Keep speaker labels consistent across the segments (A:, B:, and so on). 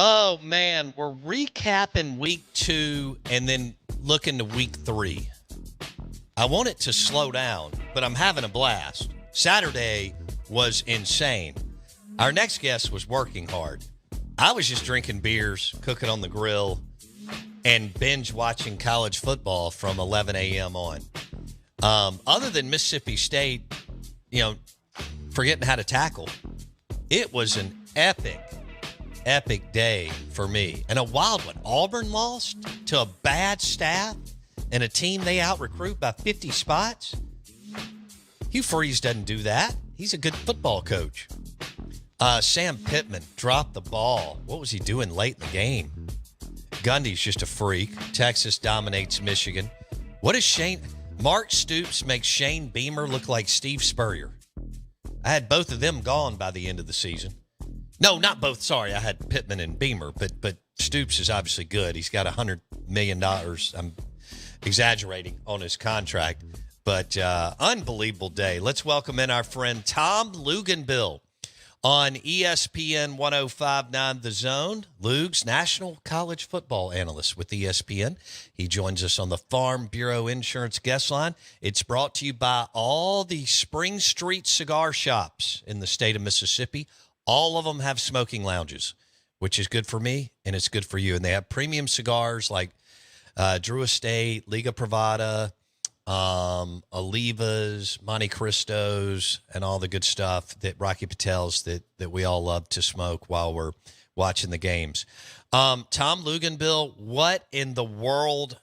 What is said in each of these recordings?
A: Oh, man, we're recapping week 2 and then looking to week 3. I want it to slow down, but I'm having a blast. Saturday was insane. Our next guest was working hard. I was just drinking beers, cooking on the grill, and binge watching college football from 11 a.m. on. Other than Mississippi State, forgetting how to tackle, it was an epic day for me. And a wild one. Auburn lost to a bad staff and a team they out-recruit by 50 spots. Hugh Freeze doesn't do that. He's a good football coach. Sam Pittman dropped the ball. What was he doing late in the game? Gundy's just a freak. Texas dominates Michigan. What is Mark Stoops makes Shane Beamer look like Steve Spurrier. I had both of them gone by the end of the season. No, not both. Sorry, I had Pittman and Beamer, but Stoops is obviously good. He's got $100 million. I'm exaggerating on his contract, but unbelievable day. Let's welcome in our friend Tom Luginbill on ESPN 105.9 The Zone. Lugs, National College Football Analyst with ESPN. He joins us on the Farm Bureau Insurance Guest Line. It's brought to you by all the Spring Street cigar shops in the state of Mississippi. All of them have smoking lounges, which is good for me, and it's good for you. And they have premium cigars like Drew Estate, Liga Privada, Olivas, Monte Cristos, and all the good stuff that Rocky Patel's that we all love to smoke while we're watching the games. Tom Luginbill, what in the world?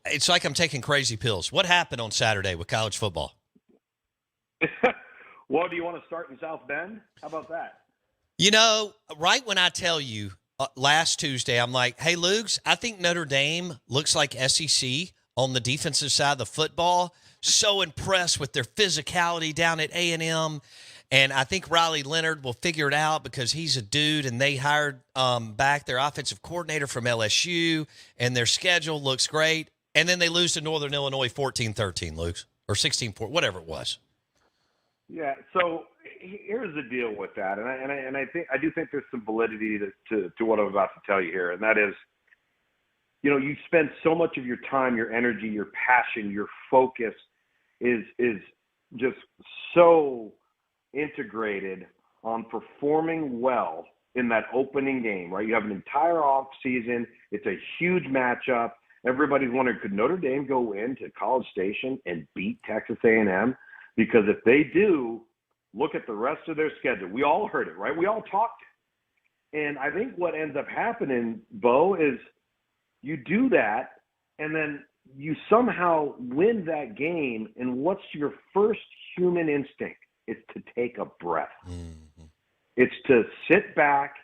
A: It's like I'm taking crazy pills. What happened on Saturday with college football?
B: Well, do you want to start in South Bend? How about that?
A: Right when I tell you last Tuesday, I'm like, hey, Lugs, I think Notre Dame looks like SEC on the defensive side of the football. So impressed with their physicality down at A&M. And I think Riley Leonard will figure it out because he's a dude, and they hired back their offensive coordinator from LSU, and their schedule looks great. And then they lose to Northern Illinois 14-13, Lugs, or 16-4, whatever it was.
B: Yeah, so here's the deal with that, and I do think there's some validity to what I'm about to tell you here, and that is, you spend so much of your time, your energy, your passion, your focus is just so integrated on performing well in that opening game, right? You have an entire off season. It's a huge matchup. Everybody's wondering, could Notre Dame go into College Station and beat Texas A&M? Because if they do, look at the rest of their schedule. We all heard it, right? We all talked. And I think what ends up happening, Bo, is you do that, and then you somehow win that game, and what's your first human instinct? It's to take a breath. Mm-hmm. It's to sit back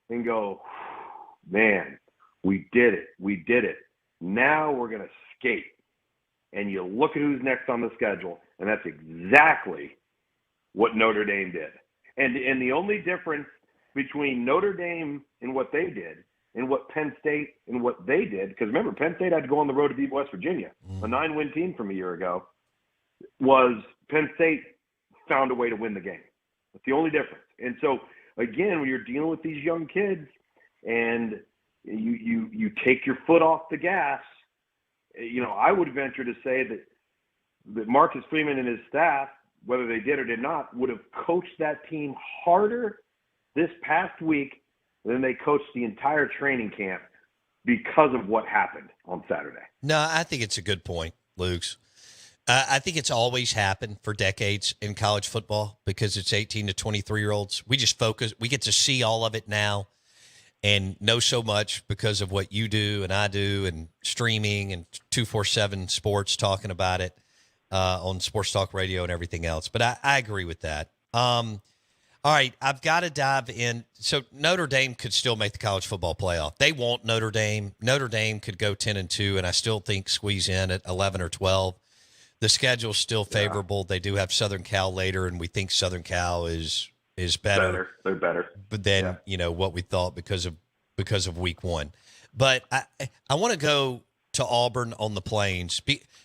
B: and go, man, we did it. We did it. Now we're going to skate. And you look at who's next on the schedule, and that's exactly what Notre Dame did. And the only difference between Notre Dame and what they did and what Penn State and what they did, because remember, Penn State had to go on the road to beat West Virginia, a 9-win team from a year ago, was Penn State found a way to win the game. That's the only difference. And so, again, when you're dealing with these young kids and you take your foot off the gas, I would venture to say that Marcus Freeman and his staff, whether they did or did not, would have coached that team harder this past week than they coached the entire training camp because of what happened on Saturday.
A: No, I think it's a good point, Luke's. I think it's always happened for decades in college football because it's 18 to 23-year-olds. We just focus. We get to see all of it now and know so much because of what you do and I do and streaming and 247 Sports talking about it on Sports Talk Radio and everything else. But I agree with that. All right, I've got to dive in. So Notre Dame could still make the college football playoff. They want Notre Dame. Notre Dame could go 10-2, and I still think squeeze in at 11 or 12. The schedule's still favorable. Yeah. They do have Southern Cal later, and we think Southern Cal is better.
B: They're better.
A: But then, what we thought because of week one. But I want to go to Auburn on the Plains.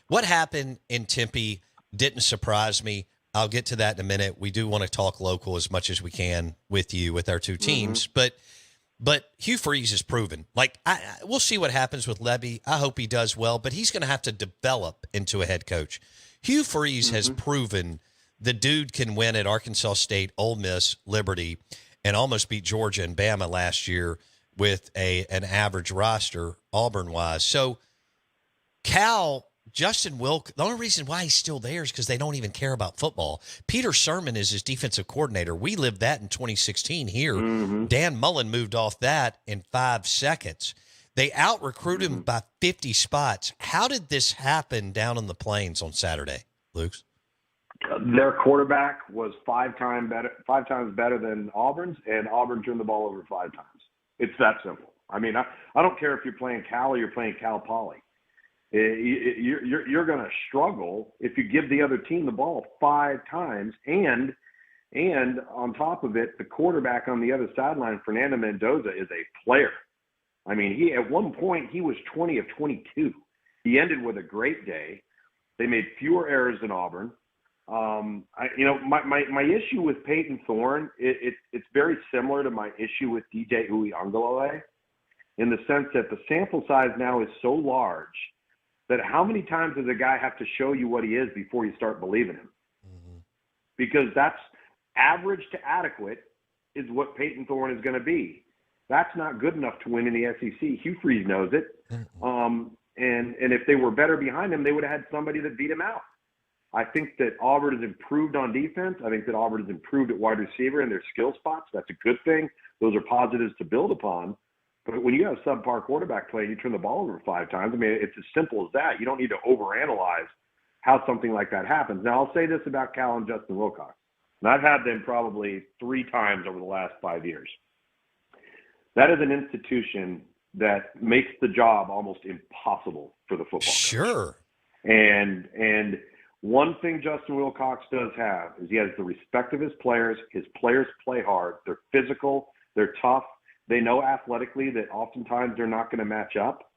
A: What happened in Tempe didn't surprise me. I'll get to that in a minute. We do want to talk local as much as we can with you, with our two teams. Mm-hmm. But Hugh Freeze has proven, like, we'll see what happens with Levy. I hope he does well, but he's going to have to develop into a head coach. Hugh Freeze has proven the dude can win at Arkansas State, Ole Miss, Liberty, and almost beat Georgia and Bama last year with an average roster, Auburn-wise. So Cal, Justin Wilk, the only reason why he's still there is because they don't even care about football. Peter Sermon is his defensive coordinator. We lived that in 2016 here. Dan Mullen moved off that in 5 seconds. They out-recruited him by 50 spots. How did this happen down in the Plains on Saturday, Luke?
B: Their quarterback was 5 times better than Auburn's, and Auburn turned the ball over 5 times. It's that simple. I mean, I don't care if you're playing Cal or you're playing Cal Poly. You're going to struggle if you give the other team the ball 5 times, and on top of it, the quarterback on the other sideline, Fernando Mendoza, is a player. I mean, at one point he was 20 of 22. He ended with a great day. They made fewer errors than Auburn. My issue with Peyton Thorne, it's very similar to my issue with DJ Uiagalelei, in the sense that the sample size now is so large that how many times does a guy have to show you what he is before you start believing him? Because that's average to adequate is what Peyton Thorne is going to be. That's not good enough to win in the SEC. Hugh Freeze knows it. And if they were better behind him, they would have had somebody that beat him out. I think that Auburn has improved on defense. I think that Auburn has improved at wide receiver in their skill spots. That's a good thing. Those are positives to build upon. But when you have subpar quarterback play and you turn the ball over 5 times, I mean, it's as simple as that. You don't need to overanalyze how something like that happens. Now, I'll say this about Cal and Justin Wilcox. And I've had them probably 3 times over the last 5 years. That is an institution that makes the job almost impossible for the football coach.
A: Sure.
B: And one thing Justin Wilcox does have is he has the respect of his players. His players play hard. They're physical. They're tough. They know athletically that oftentimes they're not going to match up.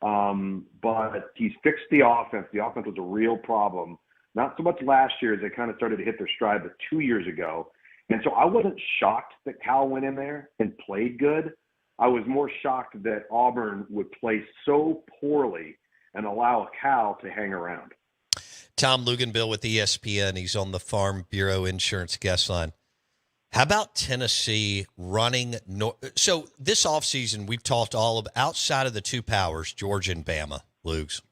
B: But he's fixed the offense. The offense was a real problem. Not so much last year as they kind of started to hit their stride, but 2 years ago. And so I wasn't shocked that Cal went in there and played good. I was more shocked that Auburn would play so poorly and allow Cal to hang around.
A: Tom Luginbill with ESPN. He's on the Farm Bureau Insurance guest line. How about Tennessee running? So this offseason, we've talked all about outside of the 2 powers, Georgia and Bama, Luke's.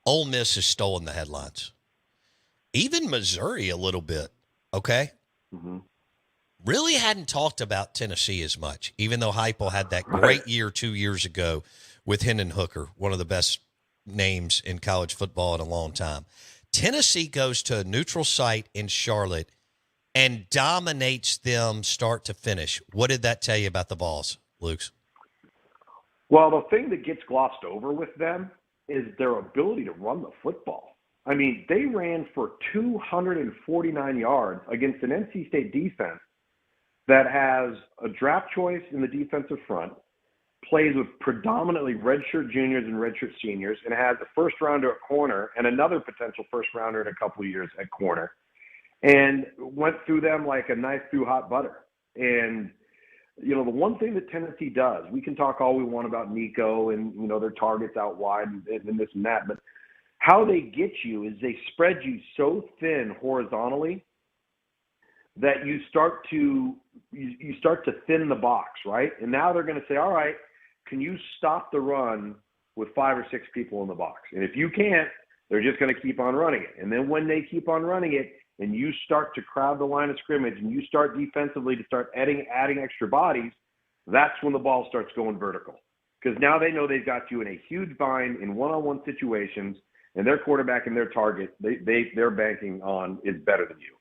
A: Ole Miss has stolen the headlines. Even Missouri a little bit, okay? Really hadn't talked about Tennessee as much, even though Heupel had that great year 2 years ago with Hendon Hooker, one of the best names in college football in a long time. Tennessee goes to a neutral site in Charlotte and dominates them start to finish. What did that tell you about the Vols, Luke?
B: Well, the thing that gets glossed over with them is their ability to run the football. I mean, they ran for 249 yards against an NC State defense that has a draft choice in the defensive front, plays with predominantly redshirt juniors and redshirt seniors, and has a first-rounder at corner and another potential first-rounder in a couple of years at corner, and went through them like a knife through hot butter. And, you know, the one thing that Tennessee does, we can talk all we want about Nico and, you know, their targets out wide and this and that, but how they get you is they spread you so thin horizontally that you start to thin the box, right? And now they're going to say, all right, can you stop the run with 5 or 6 people in the box? And if you can't, they're just going to keep on running it. And then when they keep on running it and you start to crowd the line of scrimmage and you start defensively to start adding extra bodies, that's when the ball starts going vertical. Because now they know they've got you in a huge bind in one-on-one situations, and their quarterback and their target, they're banking on is better than you.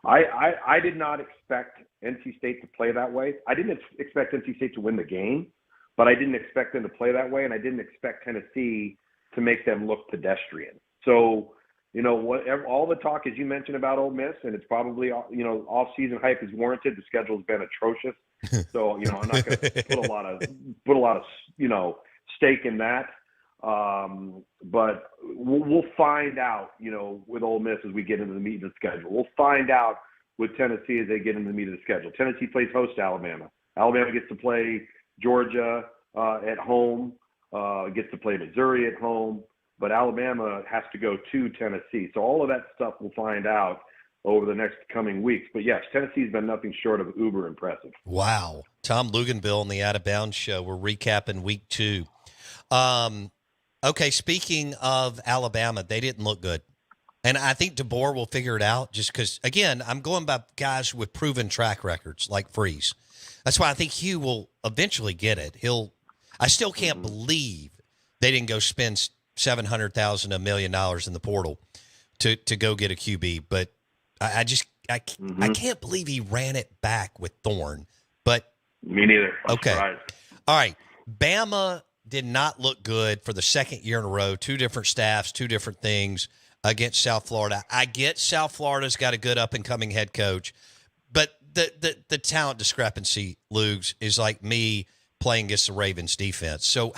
B: I did not expect NC State to play that way. I didn't expect NC State to win the game, but I didn't expect them to play that way, and I didn't expect Tennessee to make them look pedestrian. So, you know, all the talk, as you mentioned, about Ole Miss, and it's probably, you know, off-season hype is warranted. The schedule's been atrocious. So, you know, I'm not going to put a lot of, you know, stake in that. But we'll find out, you know, with Ole Miss as we get into the meat of the schedule. We'll find out with Tennessee as they get into the meat of the schedule. Tennessee plays host to Alabama. Alabama gets to play Georgia at home, gets to play Missouri at home, but Alabama has to go to Tennessee. So all of that stuff we'll find out over the next coming weeks. But yes, Tennessee's been nothing short of uber impressive.
A: Wow. Tom Luginbill on the Out of Bounds Show. We're recapping week 2. Okay, speaking of Alabama, they didn't look good. And I think DeBoer will figure it out just because, again, I'm going by guys with proven track records like Freeze. That's why I think Hugh will eventually get it. I still can't believe they didn't go spend $700,000, $1 million in the portal to go get a QB. But I can't believe he ran it back with Thorne. But
B: me neither.
A: Okay. All right. Bama did not look good for the second year in a row. 2 different staffs, 2 different things against South Florida. I get South Florida's got a good up-and-coming head coach, but the talent discrepancy, Lugs, is like me playing against the Ravens defense. So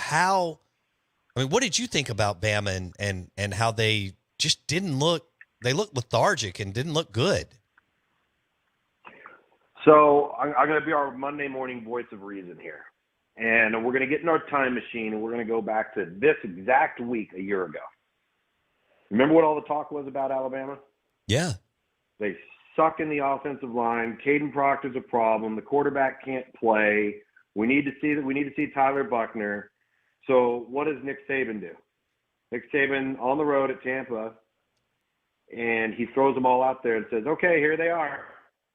A: what did you think about Bama and how they just didn't look – they looked lethargic and didn't look good?
B: So I'm going to be our Monday morning voice of reason here. And we're going to get in our time machine, and we're going to go back to this exact week a year ago. Remember what all the talk was about Alabama?
A: Yeah.
B: They suck in the offensive line. Caden Proctor's a problem. The quarterback can't play. We need to see Tyler Buckner. So what does Nick Saban do? Nick Saban on the road at Tampa, and he throws them all out there and says, okay, here they are.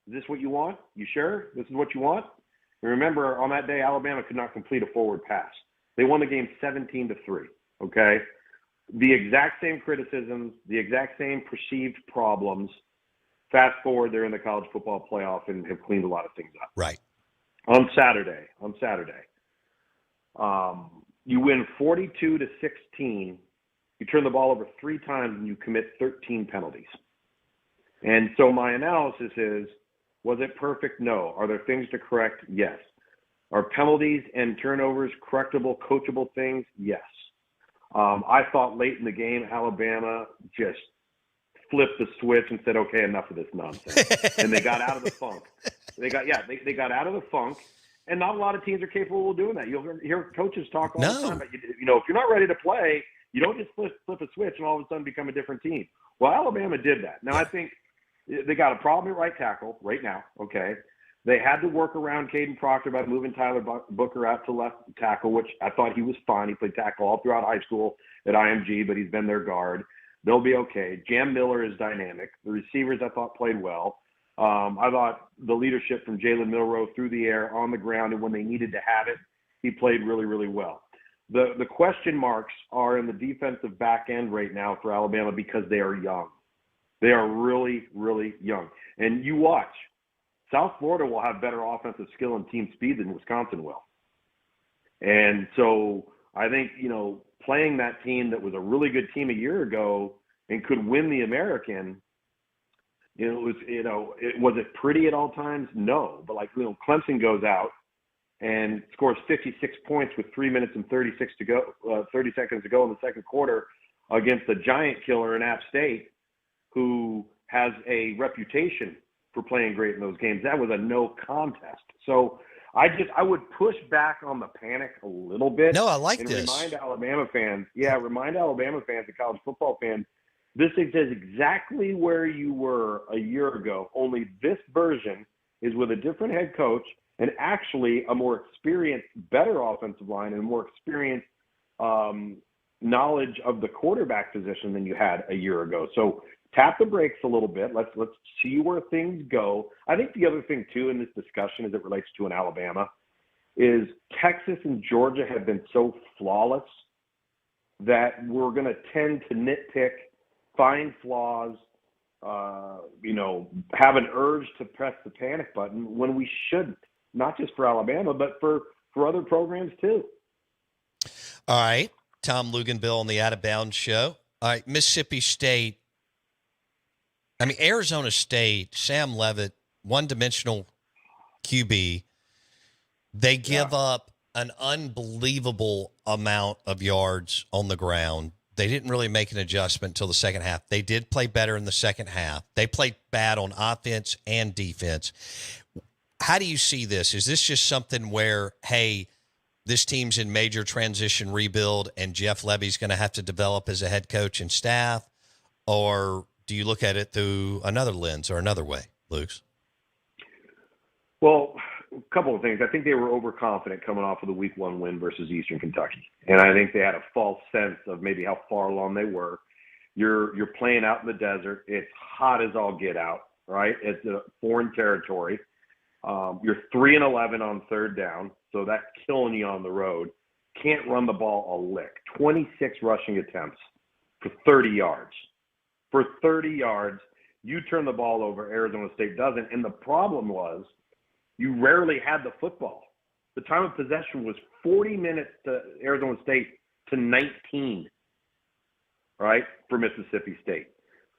B: Is this what you want? You sure? This is what you want? And remember, on that day, Alabama could not complete a forward pass. They won the game 17-3, okay? The exact same criticisms, the exact same perceived problems. Fast forward, they're in the college football playoff and have cleaned a lot of things up.
A: Right.
B: On Saturday, you win 42-16. You turn the ball over 3 times and you commit 13 penalties. And so my analysis is, was it perfect? No. Are there things to correct? Yes. Are penalties and turnovers correctable, coachable things? Yes. I thought late in the game, Alabama just flipped the switch and said, okay, enough of this nonsense. And they got out of the funk. They got out of the funk. And not a lot of teams are capable of doing that. You'll hear coaches talk all the time. But if you're not ready to play, you don't just flip a switch and all of a sudden become a different team. Well, Alabama did that. Now, I think they got a problem at right tackle right now, okay? They had to work around Caden Proctor by moving Tyler Booker out to left tackle, which I thought he was fine. He played tackle all throughout high school at IMG, but he's been their guard. They'll be okay. Jam Miller is dynamic. The receivers, I thought, played well. I thought the leadership from Jalen Milroe through the air, on the ground, and when they needed to have it, he played really, really well. The question marks are in the defensive back end right now for Alabama because they are young. They are really, really young. And you watch. South Florida will have better offensive skill and team speed than Wisconsin will. And so I think, playing that team that was a really good team a year ago and could win the American, was it pretty at all times? No. But Clemson goes out and scores 56 points with 3 minutes and 30 seconds to go in the second quarter against a giant killer in App State, who has a reputation for playing great in those games. That was a no contest. So I would push back on the panic a little bit.
A: No, I like
B: and
A: this.
B: Remind Alabama fans, and college football fans, this is exactly where you were a year ago, only this version is with a different head coach and actually a more experienced, better offensive line and more experienced knowledge of the quarterback position than you had a year ago. So tap the brakes a little bit. Let's see where things go. I think the other thing, too, in this discussion as it relates to an Alabama is Texas and Georgia have been so flawless that we're going to tend to nitpick, find flaws, have an urge to press the panic button when we shouldn't, not just for Alabama, but for other programs, too.
A: All right. Tom Luginbill on the Out of Bounds Show. All right. Mississippi State. Arizona State, Sam Leavitt, one-dimensional QB. They give up an unbelievable amount of yards on the ground. They didn't really make an adjustment until the second half. They did play better in the second half. They played bad on offense and defense. How do you see this? Is this just something where, hey, this team's in major transition rebuild and Jeff Levy's going to have to develop as a head coach and staff? Or do you look at it through another lens or another way, Luke?
B: Well, a couple of things. I think they were overconfident coming off of the Week 1 win versus Eastern Kentucky, and I think they had a false sense of maybe how far along they were. You're playing out in the desert. It's hot as all get out, right? It's a foreign territory. You're 3-11 on third down, so that's killing you on the road. Can't run the ball a lick. 26 rushing attempts for 30 yards. For 30 yards, you turn the ball over, Arizona State doesn't, and the problem was you rarely had the football. The time of possession was 40 minutes to Arizona State to 19, right, for Mississippi State.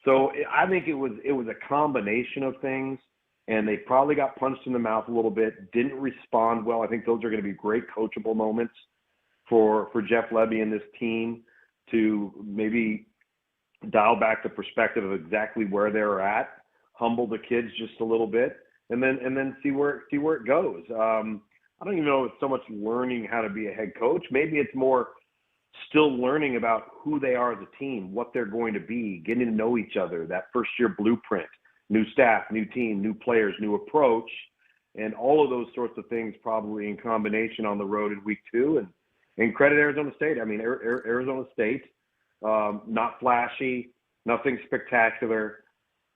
B: So I think it was a combination of things, and they probably got punched in the mouth a little bit, didn't respond well. I think those are going to be great coachable moments for Jeff Levy and this team to maybe dial back the perspective of exactly where they're at, humble the kids just a little bit, and then see where it goes. I don't even know if it's so much learning how to be a head coach. Maybe it's more still learning about who they are as a team, what they're going to be, getting to know each other, that first year blueprint, new staff, new team, new players, new approach, and all of those sorts of things probably in combination on the road in Week 2. And credit Arizona State. I mean, Arizona State, not flashy, nothing spectacular,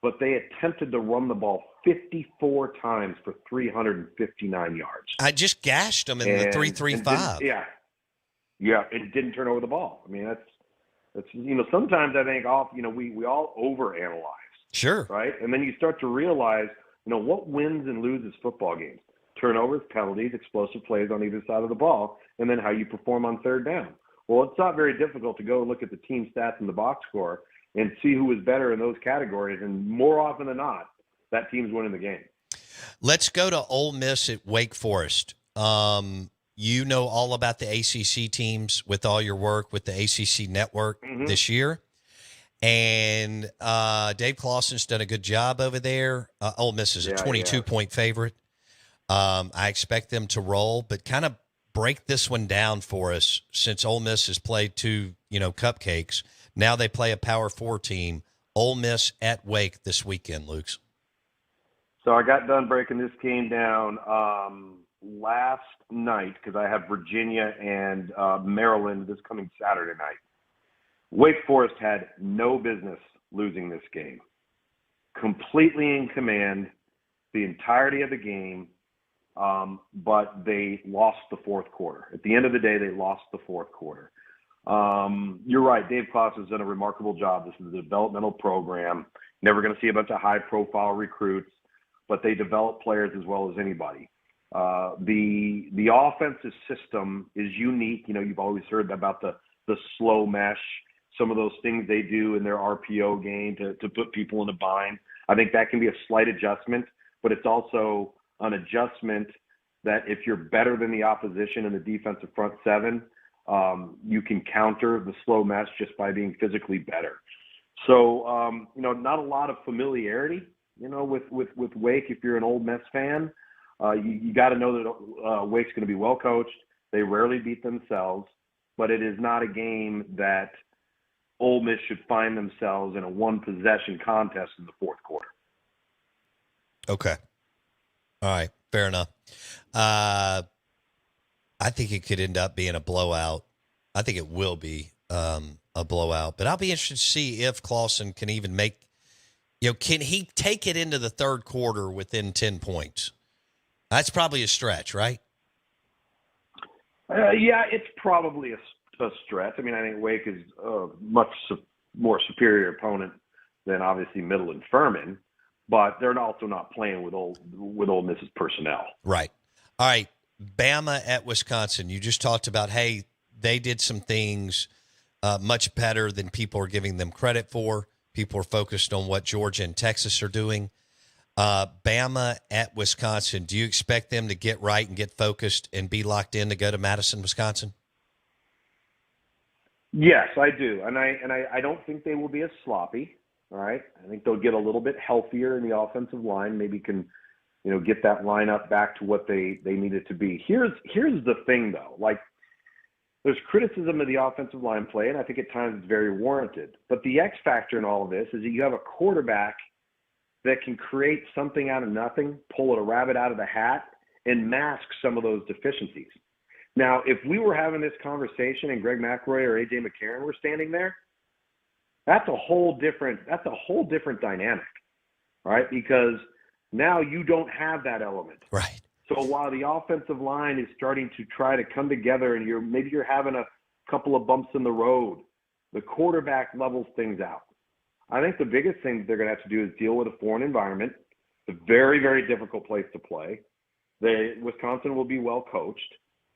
B: but they attempted to run the ball 54 times for 359 yards.
A: I just gashed them in the 3-3-5.
B: Yeah, it didn't turn over the ball. I mean, that's sometimes I think we all overanalyze.
A: Sure.
B: Right? And then you start to realize, what wins and loses football games? Turnovers, penalties, explosive plays on either side of the ball, and then how you perform on third down. Well, it's not very difficult to go look at the team stats in the box score and see who was better in those categories, and more often than not, that team's winning the game.
A: Let's go to Ole Miss at Wake Forest. You know all about the ACC teams with all your work with the ACC network this year. And Dave Clawson's done a good job over there. Ole Miss is a 22-point favorite. I expect them to roll, but kind of break this one down for us since Ole Miss has played two, cupcakes. Now they play a Power 4 team. Ole Miss at Wake this weekend, Luke.
B: So I got done breaking this game down last night because I have Virginia and Maryland this coming Saturday night. Wake Forest had no business losing this game. Completely in command the entirety of the game, but they lost the fourth quarter. At the end of the day, they lost the fourth quarter. You're right. Dave Clawson has done a remarkable job. This is a developmental program. Never going to see a bunch of high-profile recruits, but they develop players as well as anybody. The offensive system is unique. You've always heard about the slow mesh, some of those things they do in their RPO game to put people in a bind. I think that can be a slight adjustment, but it's also an adjustment that if you're better than the opposition in the defensive front seven, you can counter the slow mesh just by being physically better. So, not a lot of familiarity, with Wake. If you're an Ole Miss fan, you got to know that Wake's going to be well coached. They rarely beat themselves, but it is not a game that Ole Miss should find themselves in a one-possession contest in the fourth quarter.
A: Okay. All right. Fair enough. I think it could end up being a blowout. I think it will be a blowout, but I'll be interested to see if Clawson can even make, can he take it into the third quarter within 10 points? That's probably a stretch, right?
B: Yeah, it's probably a stretch. I mean, I think Wake is a much more superior opponent than obviously Middle and Furman, but they're also not playing with Ole Miss's personnel.
A: Right. All right. Bama at Wisconsin. You just talked about, hey, they did some things much better than people are giving them credit for. People are focused on what Georgia and Texas are doing. Bama at Wisconsin. Do you expect them to get right and get focused and be locked in to go to Madison, Wisconsin?
B: Yes, I do. And I don't think they will be as sloppy. All right. I think they'll get a little bit healthier in the offensive line, maybe can get that lineup back to what they need it to be. Here's the thing, though. Like, there's criticism of the offensive line play, and I think at times it's very warranted. But the X factor in all of this is that you have a quarterback that can create something out of nothing, pull a rabbit out of the hat, and mask some of those deficiencies. Now, if we were having this conversation and Greg McElroy or A.J. McCarron were standing there, that's a whole different dynamic, right? Because now you don't have that element.
A: Right.
B: So while the offensive line is starting to try to come together and you're having a couple of bumps in the road, the quarterback levels things out. I think the biggest thing they're going to have to do is deal with a foreign environment. It's a very, very difficult place to play. Wisconsin will be well coached.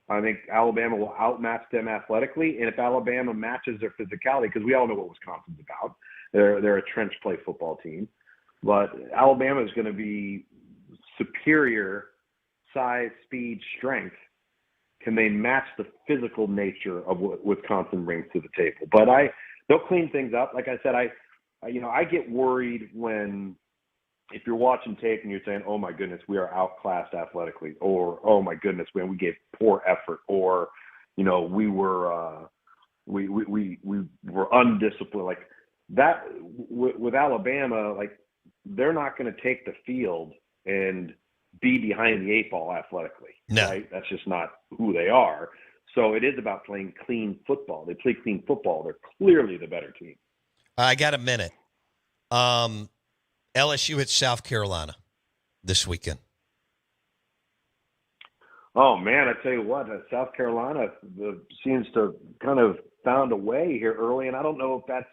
B: I think Alabama will outmatch them athletically, and if Alabama matches their physicality, because we all know what Wisconsin's about, they're a trench play football team, but Alabama is going to be superior size, speed, strength. Can they match the physical nature of what Wisconsin brings to the table? But they'll clean things up. Like I said, I get worried if you're watching tape and you're saying, "Oh my goodness, we are outclassed athletically," or "Oh my goodness, man, we gave poor effort," or we were undisciplined. Like that with Alabama, like they're not going to take the field and be behind the eight ball athletically.
A: No.
B: Right? That's just not who they are. So it is about playing clean football. They play clean football. They're clearly the better team.
A: I got a minute. LSU hits South Carolina this weekend.
B: Oh, man, I tell you what, South Carolina seems to kind of found a way here early, and I don't know if that's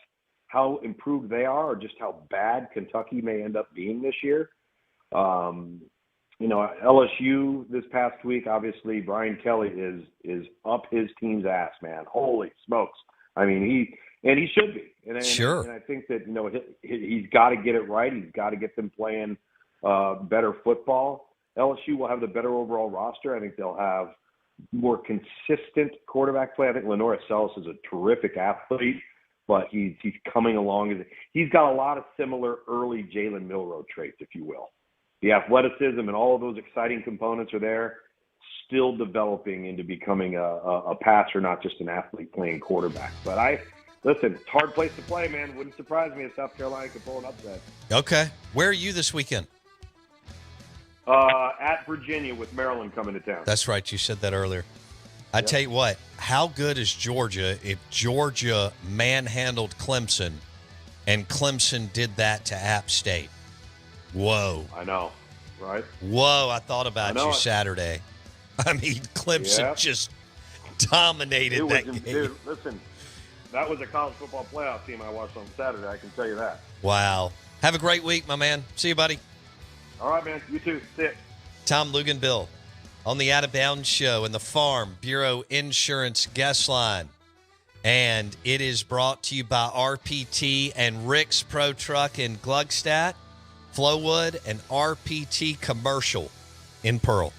B: how improved they are or just how bad Kentucky may end up being this year. LSU this past week, obviously, Brian Kelly is up his team's ass, man. Holy smokes. I mean, he should be.
A: Sure.
B: And I think that, he's got to get it right. He's got to get them playing better football. LSU will have the better overall roster. I think they'll have more consistent quarterback play. I think Lenore Sellis is a terrific athlete, but he's coming along. He's got a lot of similar early Jalen Milroe traits, if you will. The athleticism and all of those exciting components are there, still developing into becoming a passer, not just an athlete playing quarterback. But listen, it's a hard place to play, man. Wouldn't surprise me if South Carolina could pull an upset.
A: Okay. Where are you this weekend?
B: At Virginia with Maryland coming to town.
A: That's right. You said that earlier. I tell you what, how good is Georgia if Georgia manhandled Clemson and Clemson did that to App State? Whoa.
B: I know, right?
A: Whoa, I thought about you Saturday. I mean, Clemson just dominated that game.
B: Dude, listen, that was a college football playoff team I watched on Saturday, I can tell you that.
A: Wow. Have a great week, my man. See you, buddy.
B: All right, man. You too. See ya.
A: Tom Luginbill on the Out of Bounds Show and the Farm Bureau Insurance Guest Line. And it is brought to you by RPT and Rick's Pro Truck in Gluckstadt, Flowood, and RPT Commercial in Pearl.